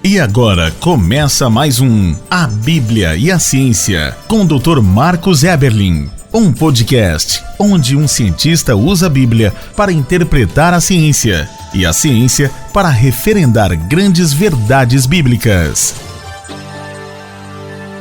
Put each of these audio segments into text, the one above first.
E agora começa mais um A Bíblia e a Ciência, com o Dr. Marcos Eberlin. Um podcast onde um cientista usa a Bíblia para interpretar a ciência e a ciência para referendar grandes verdades bíblicas.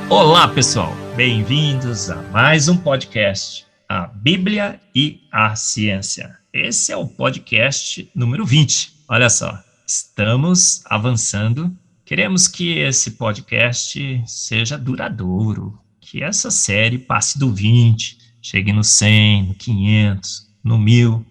Olá, pessoal! Bem-vindos a mais um podcast, A Bíblia e a Ciência. Esse é o podcast número 20. Olha só, estamos avançando. Queremos que esse podcast seja duradouro, que essa série passe do 20, chegue no 100, no 500, no 1000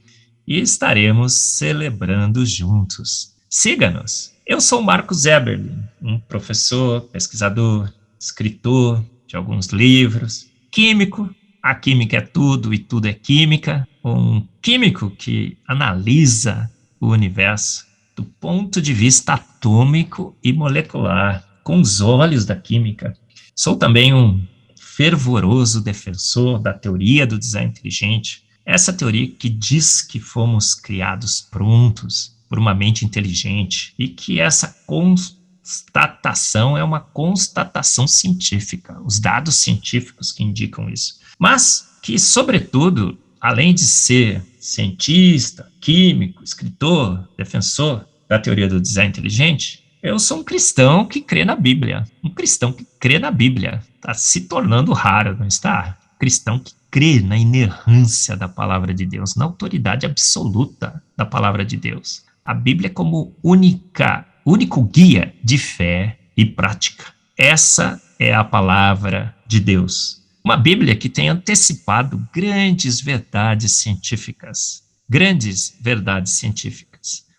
e estaremos celebrando juntos. Siga-nos! Eu sou Marcos Eberlin, um professor, pesquisador, escritor de alguns livros, químico. A química é tudo e tudo é química. Um químico que analisa o universo do ponto de vista atômico e molecular, com os olhos da química. Sou também um fervoroso defensor da teoria do design inteligente, essa teoria que diz que fomos criados prontos por uma mente inteligente e que essa constatação é uma constatação científica, os dados científicos que indicam isso. Mas que, sobretudo, além de ser cientista, químico, escritor, defensor da teoria do design inteligente, eu sou um cristão que crê na Bíblia. Um cristão que crê na Bíblia. Está se tornando raro, não está? Cristão que crê na inerrância da palavra de Deus, na autoridade absoluta da palavra de Deus. A Bíblia como único guia de fé e prática. Essa é a palavra de Deus. Uma Bíblia que tem antecipado grandes verdades científicas.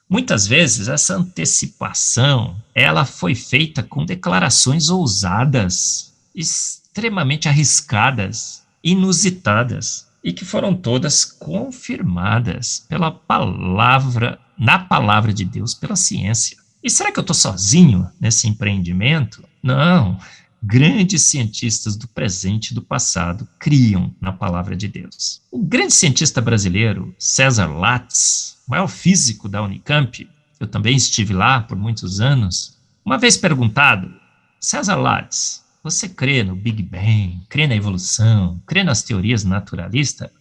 Muitas vezes essa antecipação, ela foi feita com declarações ousadas, extremamente arriscadas, inusitadas, e que foram todas confirmadas na palavra de Deus, pela ciência. E será que eu estou sozinho nesse empreendimento? Não. Grandes cientistas do presente e do passado criam na palavra de Deus. O grande cientista brasileiro, César Lattes, maior físico da Unicamp, eu também estive lá por muitos anos, uma vez perguntado: César Lattes, você crê no Big Bang, crê na evolução, crê nas teorias naturalistas?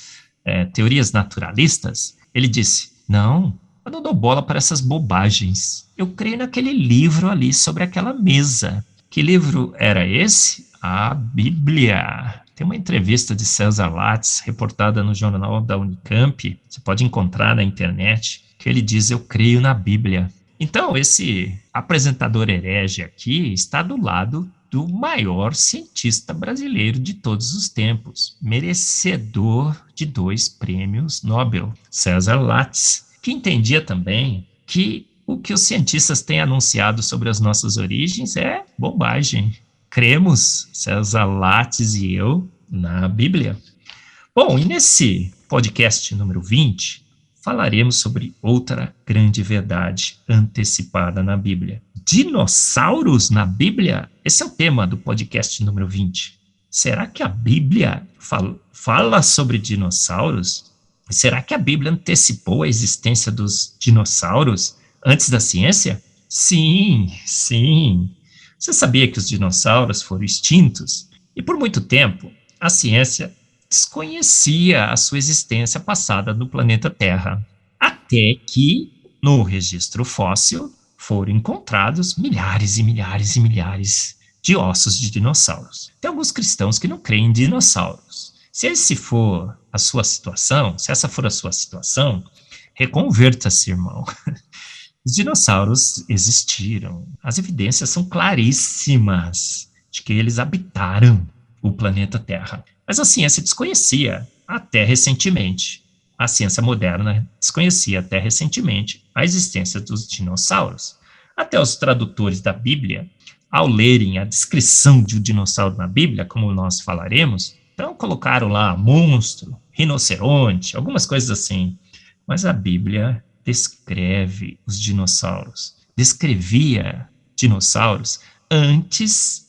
Ele disse: não, eu não dou bola para essas bobagens. Eu creio naquele livro ali sobre aquela mesa. Que livro era esse? A Bíblia. Tem uma entrevista de César Lattes, reportada no jornal da Unicamp, você pode encontrar na internet, que ele diz: eu creio na Bíblia. Então, esse apresentador herege aqui está do lado do maior cientista brasileiro de todos os tempos, merecedor de 2 prêmios Nobel, César Lattes, que entendia também que o que os cientistas têm anunciado sobre as nossas origens é bobagem. Cremos, César Lattes e eu, na Bíblia. Bom, e nesse podcast número 20, falaremos sobre outra grande verdade antecipada na Bíblia. Dinossauros na Bíblia? Esse é o tema do podcast número 20. Será que a Bíblia fala sobre dinossauros? Será que a Bíblia antecipou a existência dos dinossauros antes da ciência? Sim. Você sabia que os dinossauros foram extintos? E por muito tempo, a ciência desconhecia a sua existência passada no planeta Terra. Até que, no registro fóssil, foram encontrados milhares e milhares e milhares de ossos de dinossauros. Tem alguns cristãos que não creem em dinossauros. Se essa for a sua situação, reconverta-se, irmão. Os dinossauros existiram. As evidências são claríssimas de que eles habitaram o planeta Terra. Mas a ciência desconhecia até recentemente. A ciência moderna desconhecia até recentemente a existência dos dinossauros. Até os tradutores da Bíblia, ao lerem a descrição de um dinossauro na Bíblia, como nós falaremos, então colocaram lá monstro, rinoceronte, algumas coisas assim. Mas a Bíblia descreve os dinossauros, descrevia dinossauros antes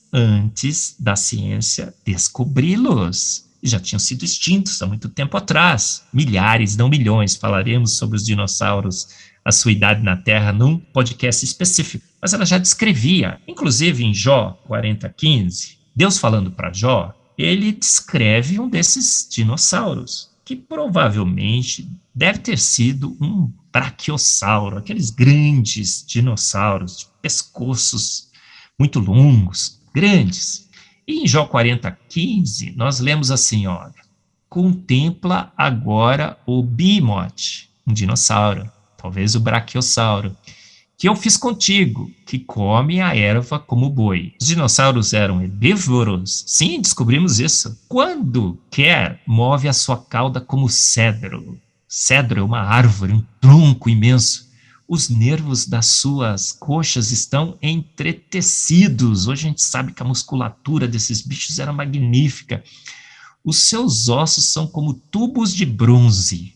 da ciência descobri-los. Já tinham sido extintos há muito tempo atrás, milhares, não milhões. Falaremos sobre os dinossauros a sua idade na Terra num podcast específico, mas ela já descrevia, inclusive em Jó 40:15, Deus falando para Jó, ele descreve um desses dinossauros, que provavelmente deve ter sido um braquiossauro, aqueles grandes dinossauros de pescoços muito longos, grandes. E em Jó 40:15, nós lemos assim, olha, contempla agora o Behemoth, um dinossauro, talvez o braquiossauro, que eu fiz contigo, que come a erva como boi. Os dinossauros eram herbívoros? Sim, descobrimos isso. Quando quer, move a sua cauda como cedro. Cedro é uma árvore, um tronco imenso. Os nervos das suas coxas estão entretecidos. Hoje a gente sabe que a musculatura desses bichos era magnífica. Os seus ossos são como tubos de bronze.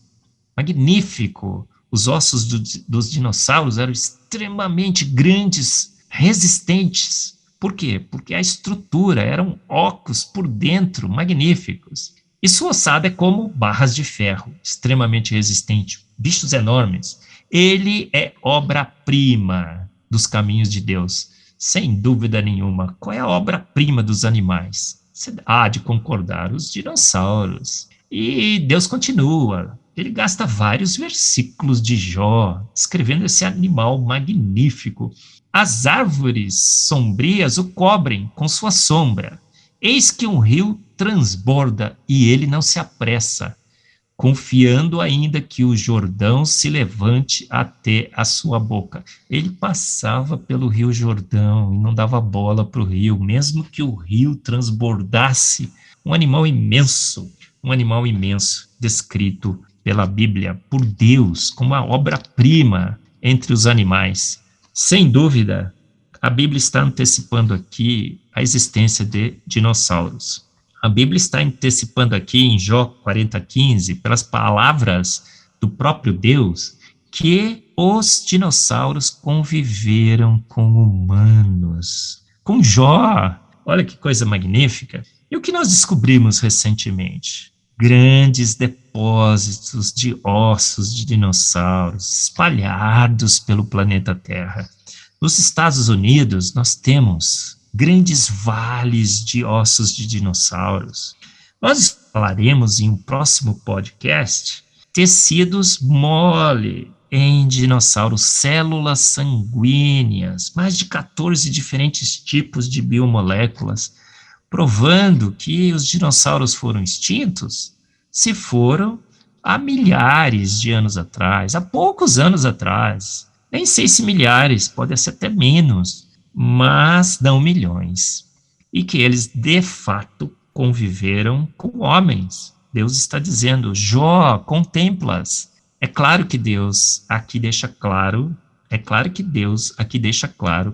Magnífico. Os ossos dos dinossauros eram extremamente grandes, resistentes. Por quê? Porque a estrutura eram ocos por dentro, magníficos. E sua ossada é como barras de ferro, extremamente resistente, bichos enormes. Ele é obra-prima dos caminhos de Deus, sem dúvida nenhuma. Qual é a obra-prima dos animais? Você há de concordar, os dinossauros. E Deus continua. Ele gasta vários versículos de Jó, descrevendo esse animal magnífico. As árvores sombrias o cobrem com sua sombra. Eis que um rio transborda e ele não se apressa, confiando ainda que o Jordão se levante até a sua boca. Ele passava pelo rio Jordão e não dava bola para o rio, mesmo que o rio transbordasse. Um animal imenso, descrito pela Bíblia, por Deus, como a obra-prima entre os animais. Sem dúvida, a Bíblia está antecipando aqui a existência de dinossauros. A Bíblia está antecipando aqui em Jó 40:15, pelas palavras do próprio Deus, que os dinossauros conviveram com humanos. Com Jó, olha que coisa magnífica. E o que nós descobrimos recentemente? Grandes depósitos de ossos de dinossauros espalhados pelo planeta Terra. Nos Estados Unidos, nós temos grandes vales de ossos de dinossauros. Nós falaremos em um próximo podcast tecidos mole em dinossauros, células sanguíneas, mais de 14 diferentes tipos de biomoléculas, provando que os dinossauros foram extintos, se foram há milhares de anos atrás, há poucos anos atrás. Nem sei se milhares, pode ser até menos, mas não milhões. E que eles, de fato, conviveram com homens. Deus está dizendo, Jó, contemplas. É claro que Deus aqui deixa claro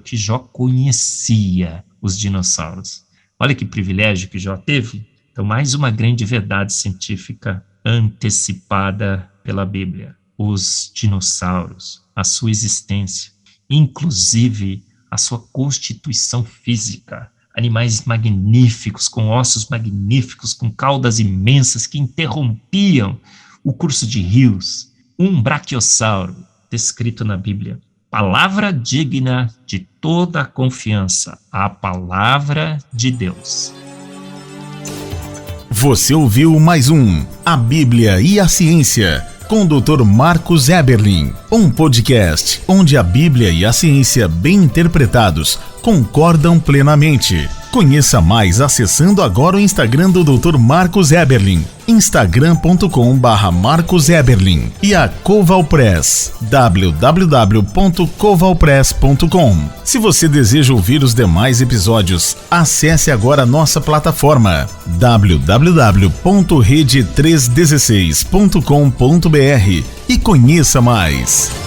que Jó conhecia os dinossauros. Olha que privilégio que Jó teve. Então, mais uma grande verdade científica antecipada pela Bíblia. Os dinossauros, a sua existência, inclusive a sua constituição física. Animais magníficos, com ossos magníficos, com caudas imensas que interrompiam o curso de rios. Um braquiossauro, descrito na Bíblia. Palavra digna de toda a confiança, a palavra de Deus. Você ouviu mais um A Bíblia e a Ciência, com o Dr. Marcos Eberlin, um podcast onde a Bíblia e a ciência bem interpretados concordam plenamente. Conheça mais acessando agora o Instagram do Dr. Marcos Eberlin, instagram.com/Marcos Eberlin, e a Coval Press, www.covalpress.com. Se você deseja ouvir os demais episódios, acesse agora a nossa plataforma www.rede316.com.br e conheça mais.